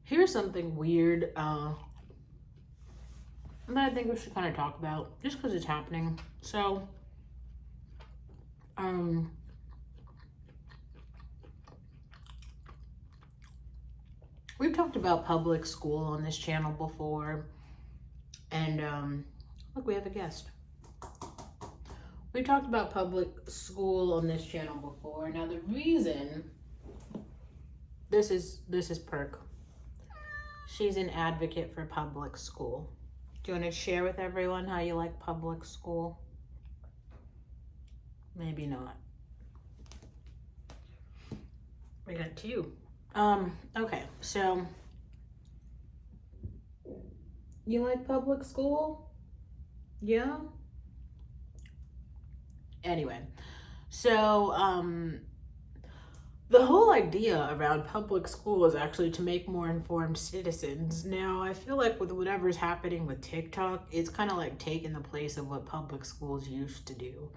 Here's something weird that I think we should kind of talk about just because it's happening. So, um, we've talked about public school on this channel before, and look, we have a guest. We've talked about public school on this channel before. Now, the reason this is Perk. She's an advocate for public school. Do you want to share with everyone how you like public school? Maybe not. We got two. Okay, so you like public school? Yeah? Anyway, so the whole idea around public school is actually to make more informed citizens. Now, I feel like with whatever's happening with TikTok, it's kind of like taking the place of what public schools used to do.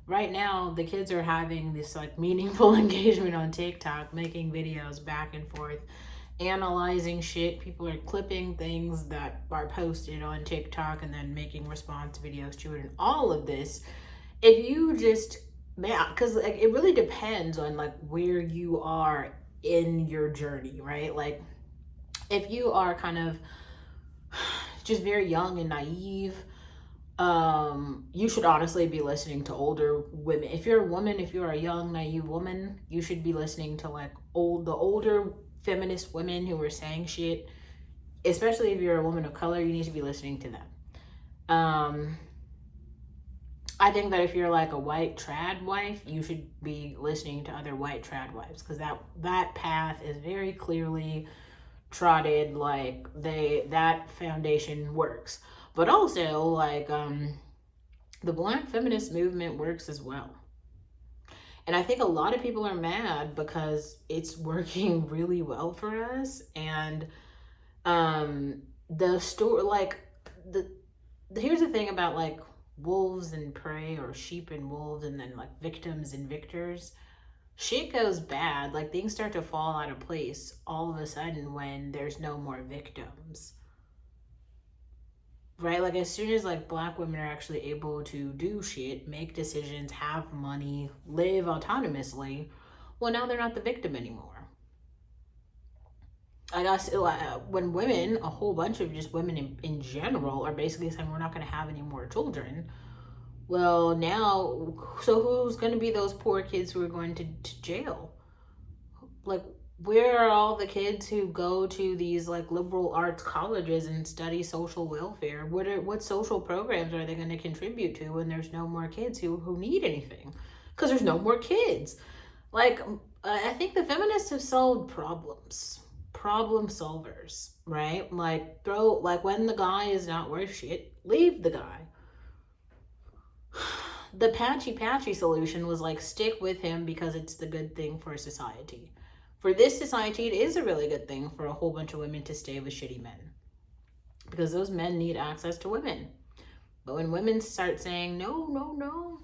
Right now, the kids are having this like meaningful engagement on TikTok, making videos back and forth, analyzing shit. People are clipping things that are posted on TikTok and then making response videos to it. And all of this, if you just, man, because like, it really depends on like where you are in your journey, right? Like if you are kind of just very young and naive, you should honestly be listening to older women. If you're a woman, if you're a young naive woman, you should be listening to like the older feminist women who are saying shit. Especially if you're a woman of color, you need to be listening to them. I think that if you're like a white trad wife, you should be listening to other white trad wives, because that path is very clearly trotted. Like that foundation works. But also, like, the Black feminist movement works as well. And I think a lot of people are mad because it's working really well for us. And the story, like, here's the thing about, like, wolves and prey, or sheep and wolves, and then, like, victims and victors. Shit goes bad. Like, things start to fall out of place all of a sudden when there's no more victims. Right? Like as soon as like Black women are actually able to do shit, make decisions, have money, live autonomously, well, now they're not the victim anymore. I guess when women, a whole bunch of just women in general, are basically saying we're not going to have any more children, well, now, so who's going to be those poor kids who are going to jail? Like, where are all the kids who go to these like liberal arts colleges and study social welfare? What social programs are they going to contribute to when there's no more kids who need anything? Because there's no more kids. Like, I think the feminists have solved problem solvers, right? Like when the guy is not worth shit, leave the guy. The patchy solution was like stick with him because it's the good thing for society. For this society, it is a really good thing for a whole bunch of women to stay with shitty men, because those men need access to women. But when women start saying no,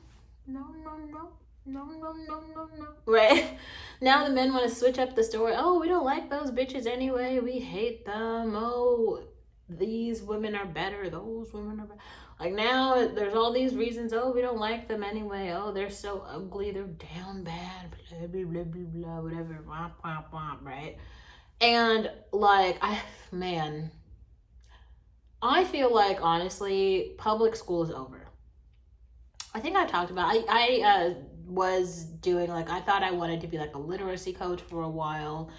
right? Now the men want to switch up the story. Oh, we don't like those bitches anyway. We hate them. Oh, these women are better. Those women are better. Like now there's all these reasons. Oh, we don't like them anyway. Oh, they're so ugly. They're down bad. Blah, blah, blah, blah, blah, whatever. Womp, womp, womp, right? And like, I feel like honestly, public school is over. I think I talked about, I was doing like, I thought I wanted to be like a literacy coach for a while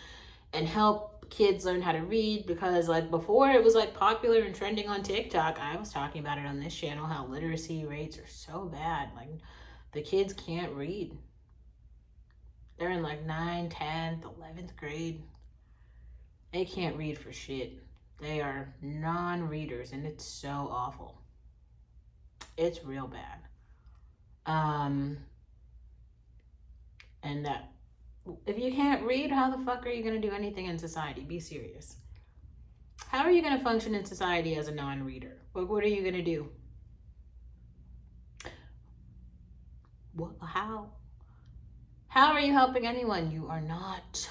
and help kids learn how to read, because like before it was like popular and trending on TikTok. I was talking about it on this channel, how literacy rates are so bad. Like the kids can't read. They're in like 9th, 10th, 11th grade. They can't read for shit. They are non-readers, and it's so awful. It's real bad. And that if you can't read, how the fuck are you going to do anything in society? Be serious. How are you going to function in society as a non-reader? What are you going to do? What? How are you helping anyone? You are not.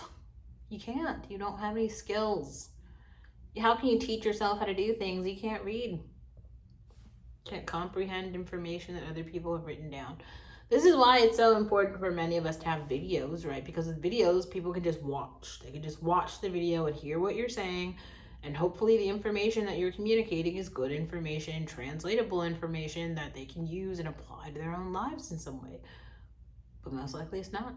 You can't. You don't have any skills. How can you teach yourself how to do things you can't read? Can't comprehend information that other people have written down. This is why it's so important for many of us to have videos, right? Because with videos, people can just watch. They can just watch the video and hear what you're saying. And hopefully the information that you're communicating is good information, translatable information that they can use and apply to their own lives in some way. But most likely it's not.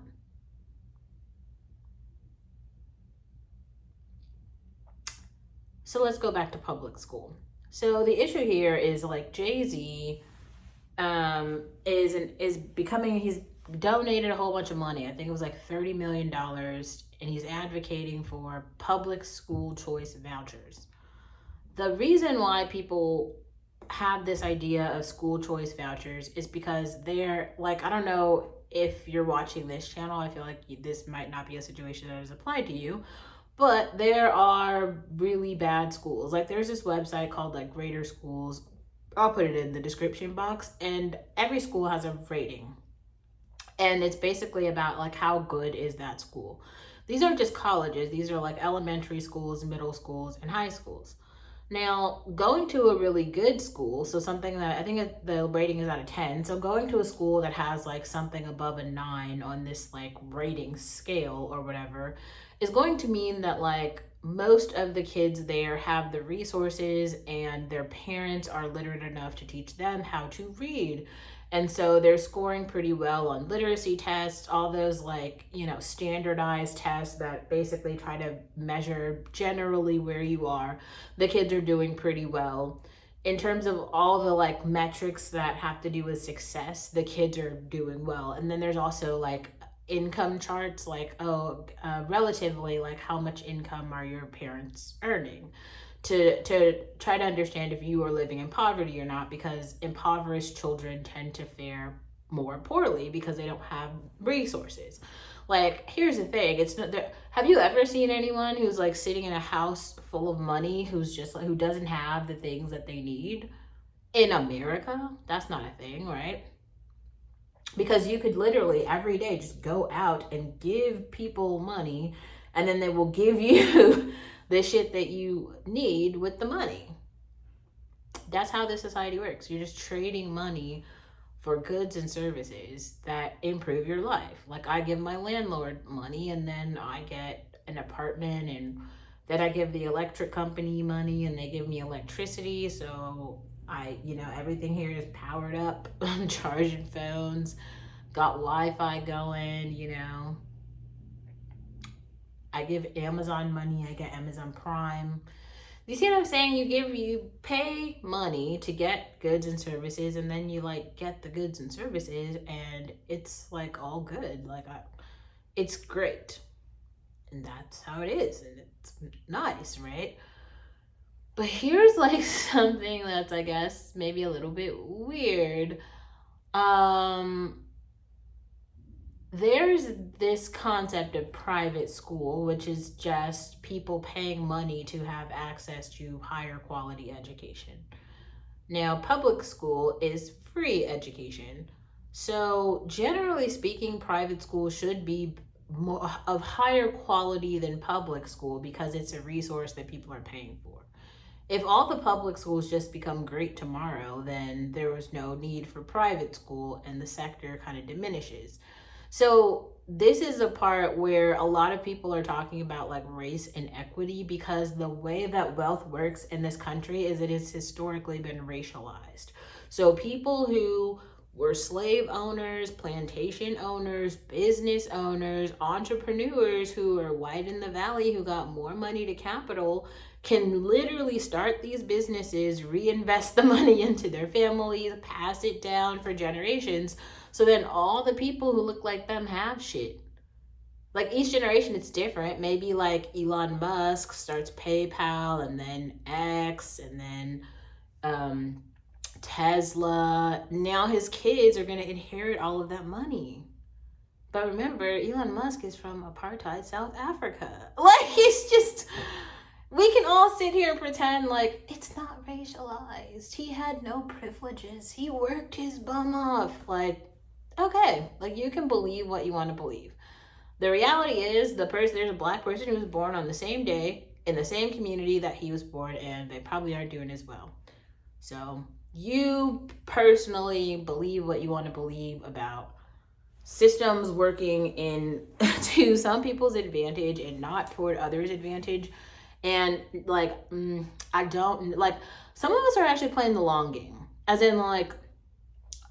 So let's go back to public school. So the issue here is like Jayz is becoming, he's donated a whole bunch of money. I think it was like $30 million, and he's advocating for public school choice vouchers. The reason why people have this idea of school choice vouchers is because they're like, I don't know if you're watching this channel, I feel like this might not be a situation that is applied to you, but there are really bad schools. Like there's this website called like Greater Schools. I'll put it in the description box, and every school has a rating. And it's basically about like how good is that school. These aren't just colleges. These are like elementary schools, middle schools, and high schools. Now, going to a really good school, so something that I think the rating is out of 10. So going to a school that has like something above a 9 on this like rating scale or whatever is going to mean that like most of the kids there have the resources and their parents are literate enough to teach them how to read. And so they're scoring pretty well on literacy tests, all those like, standardized tests that basically try to measure generally where you are. The kids are doing pretty well. In terms of all the like metrics that have to do with success, the kids are doing well. And then there's also like income charts, like relatively like how much income are your parents earning, to try to understand if you are living in poverty or not, because impoverished children tend to fare more poorly because they don't have resources. Like here's the thing, it's not there. Have you ever seen anyone who's like sitting in a house full of money who's just like, who doesn't have the things that they need in America? That's not a thing, right? Because you could literally every day just go out and give people money, and then they will give you the shit that you need with the money. That's how this society works. You're just trading money for goods and services that improve your life. Like I give my landlord money, and then I get an apartment, and then I give the electric company money and they give me electricity. So everything here is powered up. I'm charging phones, got Wi-Fi going, I give Amazon money, I get Amazon Prime. You see what I'm saying? You pay money to get goods and services, and then you like get the goods and services, and it's like all good. Like it's great. And that's how it is, and it's nice, right? But here's like something that's, I guess, maybe a little bit weird. There's this concept of private school, which is just people paying money to have access to higher quality education. Now, public school is free education. So generally speaking, private school should be more of higher quality than public school because it's a resource that people are paying for. If all the public schools just become great tomorrow, then there was no need for private school and the sector kind of diminishes. So this is a part where a lot of people are talking about like race and equity, because the way that wealth works in this country is it has historically been racialized. So people who were slave owners, plantation owners, business owners, entrepreneurs who are white in the valley who got more money to capital can literally start these businesses, reinvest the money into their families, pass it down for generations. So then all the people who look like them have shit. Like each generation it's different. Maybe like Elon Musk starts PayPal, and then X, and then Tesla. Now his kids are going to inherit all of that money. But remember, Elon Musk is from apartheid South Africa. Like he's just... We can all sit here and pretend like it's not racialized. He had no privileges. He worked his bum off. Like, okay, like you can believe what you want to believe. The reality is there's a black person who was born on the same day in the same community that he was born in. They probably aren't doing as well. So you personally believe what you want to believe about systems working in to some people's advantage and not toward others' advantage. And like, I don't like, some of us are actually playing the long game, as in like,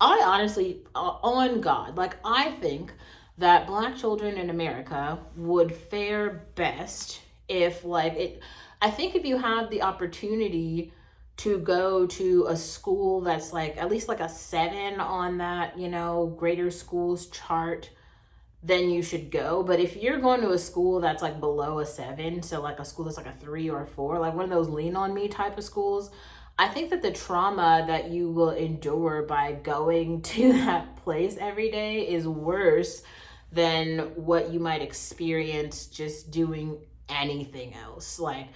I honestly, on God, like, I think that Black children in America would fare best if, like, I think if you have the opportunity to go to a school that's like at least like a 7 on that, greater schools chart, then you should go. But if you're going to a school that's like below a 7, so like a school that's like a 3 or a 4, like one of those lean on me type of schools, I think that the trauma that you will endure by going to that place every day is worse than what you might experience just doing anything else. Like,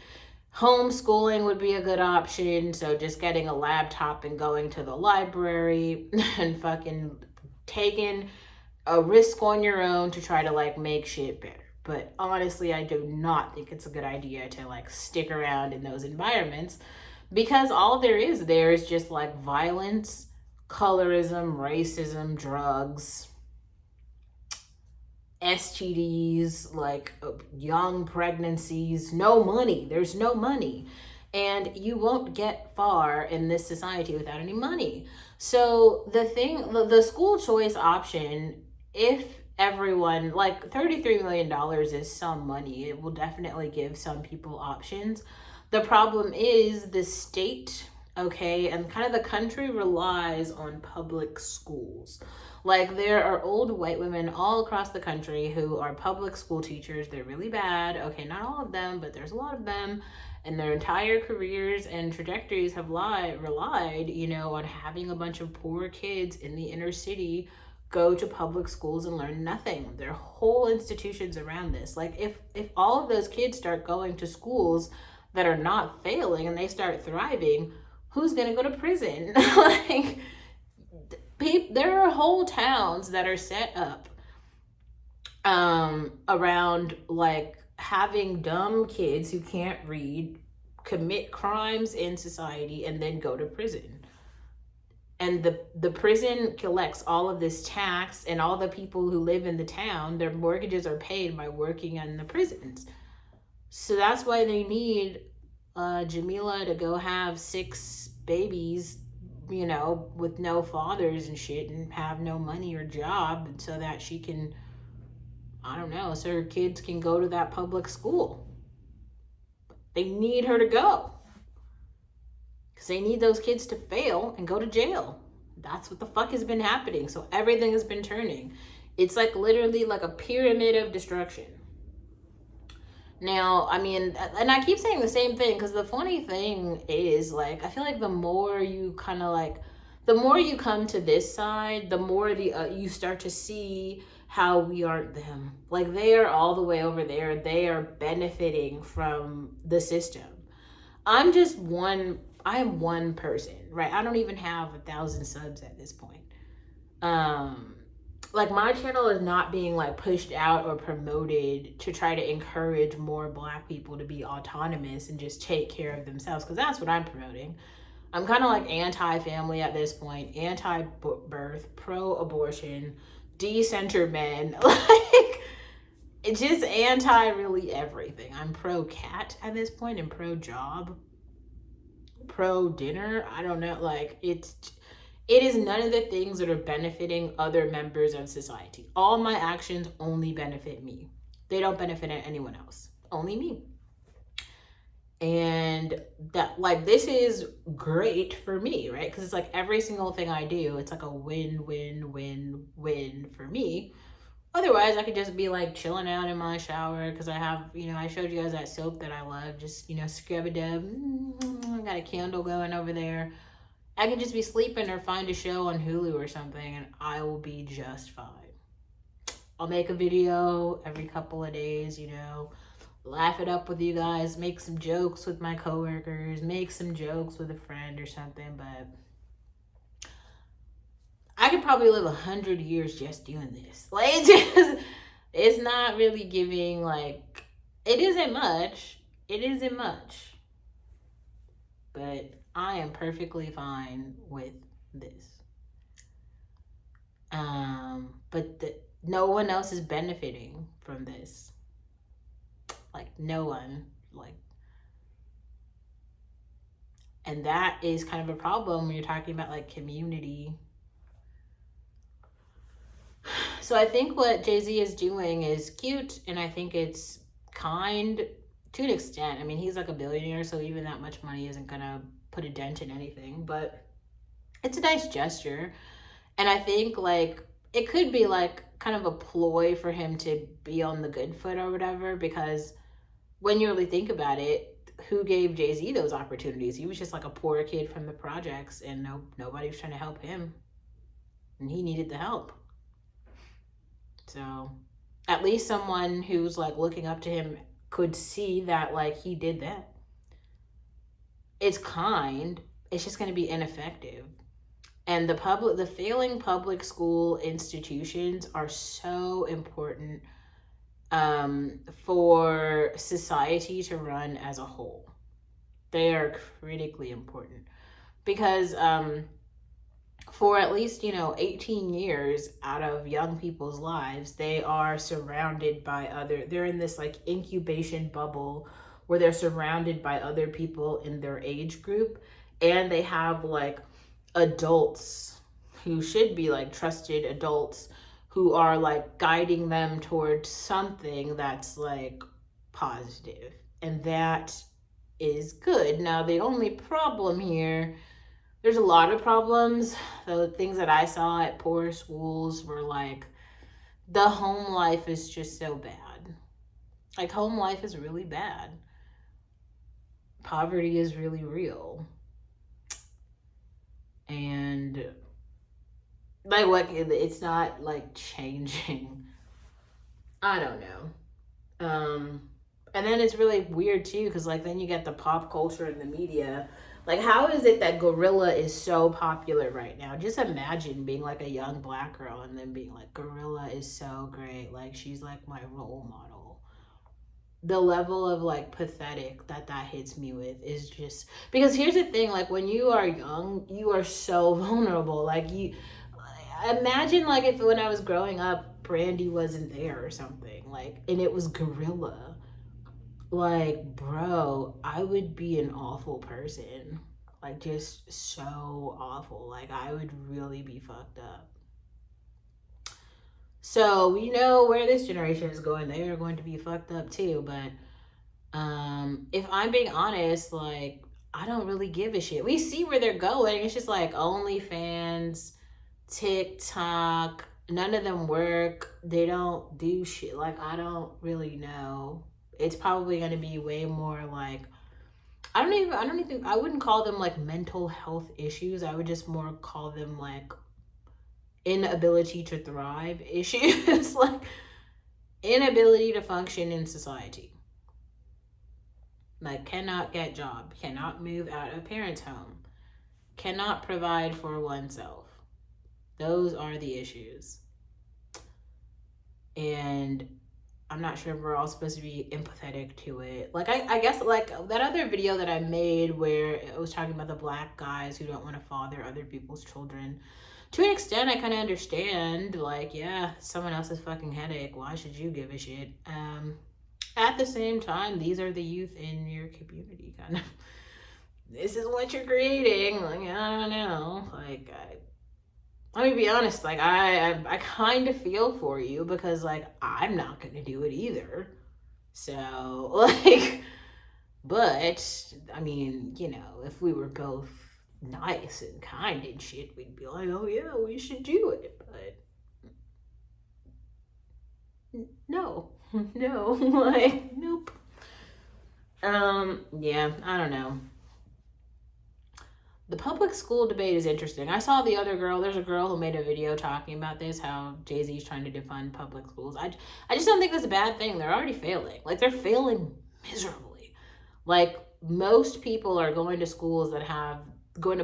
homeschooling would be a good option. So just getting a laptop and going to the library and fucking taking a risk on your own to try to like make shit better. But honestly, I do not think it's a good idea to like stick around in those environments, because all there is just like violence, colorism, racism, drugs, STDs, like young pregnancies, no money. There's no money. And you won't get far in this society without any money. So the school choice option, if everyone, like $33 million is some money. It will definitely give some people options. The problem is the state, okay, and kind of the country relies on public schools. Like, there are old white women all across the country who are public school teachers. They're really bad. Okay, not all of them, but there's a lot of them. And their entire careers and trajectories have relied, on having a bunch of poor kids in the inner city go to public schools and learn nothing. There are whole institutions around this. Like, if all of those kids start going to schools that are not failing and they start thriving, who's going to go to prison? Like, there are whole towns that are set up around like having dumb kids who can't read commit crimes in society and then go to prison. And the prison collects all of this tax, and all the people who live in the town, their mortgages are paid by working in the prisons. So that's why they need Jamila to go have 6 babies, with no fathers and shit, and have no money or job, so that she can, so her kids can go to that public school. They need her to go, because they need those kids to fail and go to jail. That's what the fuck has been happening. So everything has been turning. It's like literally like a pyramid of destruction. Now, I mean, and I keep saying the same thing, because the funny thing is, like, I feel like the more you kind of like, the more you come to this side, the more you start to see how we aren't them. Like, they are all the way over there. They are benefiting from the system. I am one person, right? I don't even have 1,000 subs at this point. Like, my channel is not being like pushed out or promoted to try to encourage more Black people to be autonomous and just take care of themselves, because that's what I'm promoting. I'm kind of like anti-family at this point, anti-birth, pro-abortion, de-center men, like, it's just anti really everything. I'm pro-cat at this point and pro-job, pro-dinner. I don't know, like, it is none of the things that are benefiting other members of society. All my actions only benefit me. They don't benefit anyone else. Only me. And that, like, this is great for me, right? Because it's like every single thing I do, it's like a win, win, win, win for me. Otherwise, I could just be like chilling out in my shower, because I have, I showed you guys that soap that I love. Just, scrub-a-dub. I got a candle going over there. I can just be sleeping or find a show on Hulu or something, and I will be just fine. I'll make a video every couple of days, laugh it up with you guys, make some jokes with my coworkers, make some jokes with a friend or something, but I could probably live 100 years just doing this. Like, it's not really giving, like, it isn't much, It isn't much, but I am perfectly fine with this. But no one else is benefiting from this. Like, no one. Like, and that is kind of a problem when you're talking about like community. So I think what Jay-Z is doing is cute, and I think it's kind to an extent. I mean, he's like a billionaire, so even that much money isn't gonna put a dent in anything, but it's a nice gesture. And I think like it could be like kind of a ploy for him to be on the good foot or whatever, because when you really think about it, who gave Jay-Z those opportunities? He was just like a poor kid from the projects, and nobody was trying to help him, and he needed the help. So at least someone who's like looking up to him could see that like he did that. It's kind, it's just going to be ineffective. And the failing public school institutions are so important for society to run as a whole. They are critically important because for at least 18 years out of young people's lives, they are surrounded by they're in this like incubation bubble where they're surrounded by other people in their age group, and they have like adults who should be like trusted adults who are like guiding them towards something that's like positive, and that is good. Now the only problem here, there's a lot of problems. The things that I saw at poor schools were like the home life is just so bad. Like, home life is really bad. Poverty is really real. And like what, it's not like changing. I don't know. And then it's really weird too, because like then you get the pop culture and the media. Like, how is it that Gorilla is so popular right now? Just imagine being like a young Black girl and then being like, Gorilla is so great. Like, she's like my role model. The level of like pathetic that hits me with is just, because here's the thing, like when you are young, you are so vulnerable. Like, you imagine like if when I was growing up, Brandy wasn't there or something, like, and it was Gorilla. Like, bro, I would be an awful person. Like, just so awful. Like, I would really be fucked up. So we know where this generation is going. They are going to be fucked up too. But if I'm being honest, like, I don't really give a shit. We see where they're going. It's just like OnlyFans, TikTok. None of them work. They don't do shit. Like, I don't really know. It's probably going to be way more like, I wouldn't call them like mental health issues. I would just more call them like inability to thrive issues. Like inability to function in society. Like, cannot get job, cannot move out of parents' home, cannot provide for oneself. Those are the issues. And I'm not sure if we're all supposed to be empathetic to it. Like, I guess, like, that other video that I made where it was talking about the Black guys who don't want to father other people's children. To an extent, I kind of understand. Like, yeah, someone else's fucking headache. Why should you give a shit? At the same time, these are the youth in your community, kind of. This is what you're creating. Like, I don't know. Like, let me be honest, like, I kind of feel for you because, like, I'm not going to do it either. So, like, but, I mean, if we were both nice and kind and shit, we'd be like, oh, yeah, we should do it. But, no, like, nope. Yeah, I don't know. The public school debate is interesting. I saw there's a girl who made a video talking about this, how Jay-Z is trying to defund public schools. I just don't think that's a bad thing. They're already failing. Like, they're failing miserably. Like, most people are going to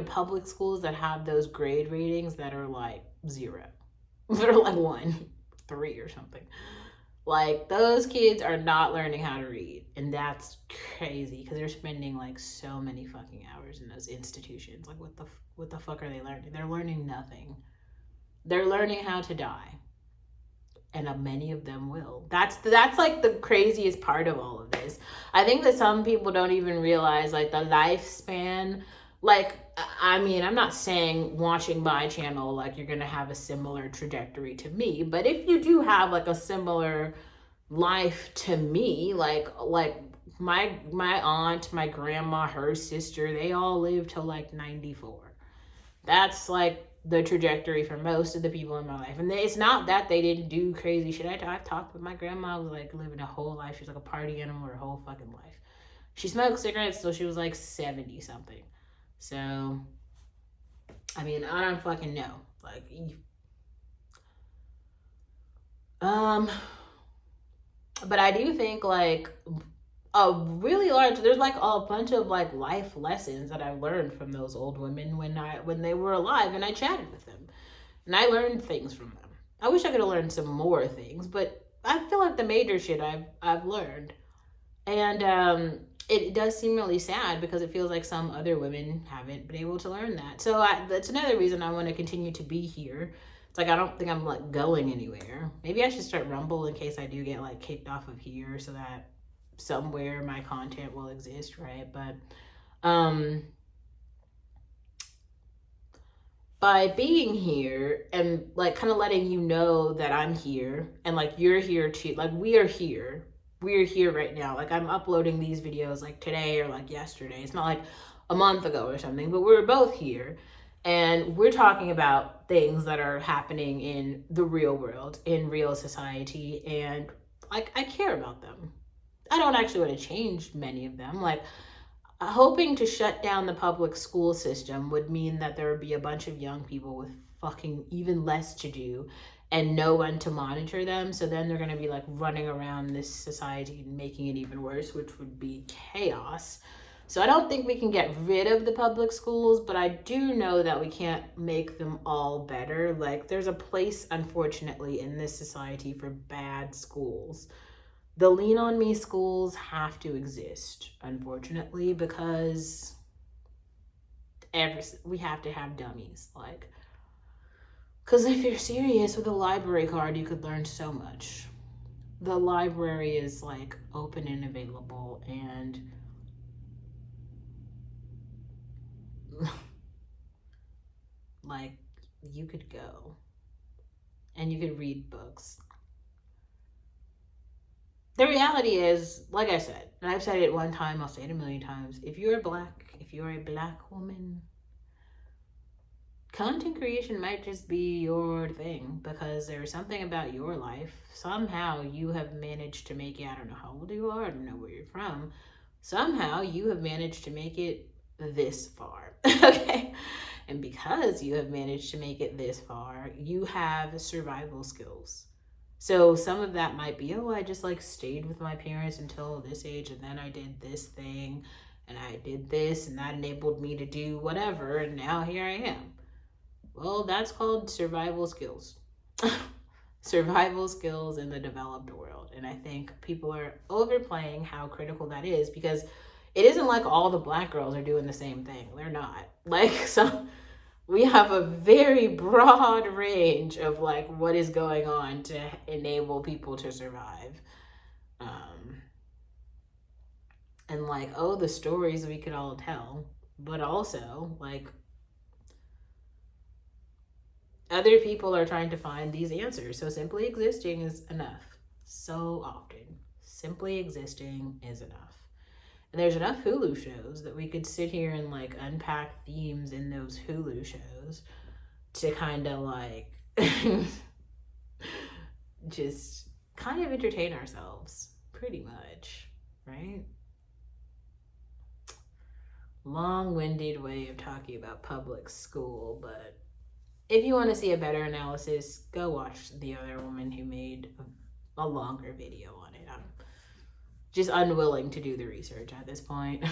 public schools that have those grade ratings that are like 0. That are like 1, 3 or something. Like, those kids are not learning how to read. And that's crazy because they're spending like so many fucking hours in those institutions. Like, what the fuck are they learning? They're learning nothing. They're learning how to die. And many of them will. That's like the craziest part of all of this. I think that some people don't even realize like the lifespan. Like, I mean, I'm not saying watching my channel like you're gonna have a similar trajectory to me, but if you do have like a similar life to me, like my aunt, my grandma, her sister, they all lived till like 94. That's like the trajectory for most of the people in my life. And it's not that they didn't do crazy shit. I've talked with my grandma, was like living a whole life. She was like a party animal her whole fucking life. She smoked cigarettes till she was like 70 something. So, I mean, I don't fucking know. Like, but I do think like a really large, there's like a bunch of like life lessons that I learned from those old women when they were alive, and I chatted with them and I learned things from them. I wish I could have learned some more things, but I feel like the major shit I've learned. And it does seem really sad because it feels like some other women haven't been able to learn that. So that's another reason I want to continue to be here. It's like I don't think I'm like going anywhere. Maybe I should start Rumble in case I do get like kicked off of here so that somewhere my content will exist, right? But by being here and like kind of letting you know that I'm here and like you're here too, like we're here right now. Like, I'm uploading these videos like today or like yesterday. It's not like a month ago or something, but we're both here and we're talking about things that are happening in the real world, in real society, and like I care about them. I don't actually want to change many of them. Like, hoping to shut down the public school system would mean that there would be a bunch of young people with fucking even less to do and no one to monitor them. So then they're going to be like running around this society and making it even worse, which would be chaos. So I don't think we can get rid of the public schools, but I do know that we can't make them all better. Like, there's a place, unfortunately, in this society for bad schools. The lean on me schools have to exist, unfortunately, because we have to have dummies. Like, because if you're serious with a library card, you could learn so much. The library is like open and available, and like you could go and you could read books. The reality is, like I said, and I've said it one time, I'll say it a million times, if you're a black woman, content creation might just be your thing because there's something about your life. Somehow you have managed to make it, I don't know how old you are, I don't know where you're from. Somehow you have managed to make it this far, okay? And because you have managed to make it this far, you have survival skills. So some of that might be, oh, I just like stayed with my parents until this age and then I did this thing and I did this and that enabled me to do whatever and now here I am. Well, that's called survival skills. Survival skills in the developed world. And I think people are overplaying how critical that is because it isn't like all the black girls are doing the same thing. They're not. Like, so we have a very broad range of like what is going on to enable people to survive. And like, oh, the stories we could all tell, but also like other people are trying to find these answers. So simply existing is enough. So often, simply existing is enough. And there's enough Hulu shows that we could sit here and like unpack themes in those Hulu shows to kind of like just kind of entertain ourselves, pretty much, right? Long-winded way of talking about public school, but if you want to see a better analysis, go watch the other woman who made a longer video on it. I'm just unwilling to do the research at this point.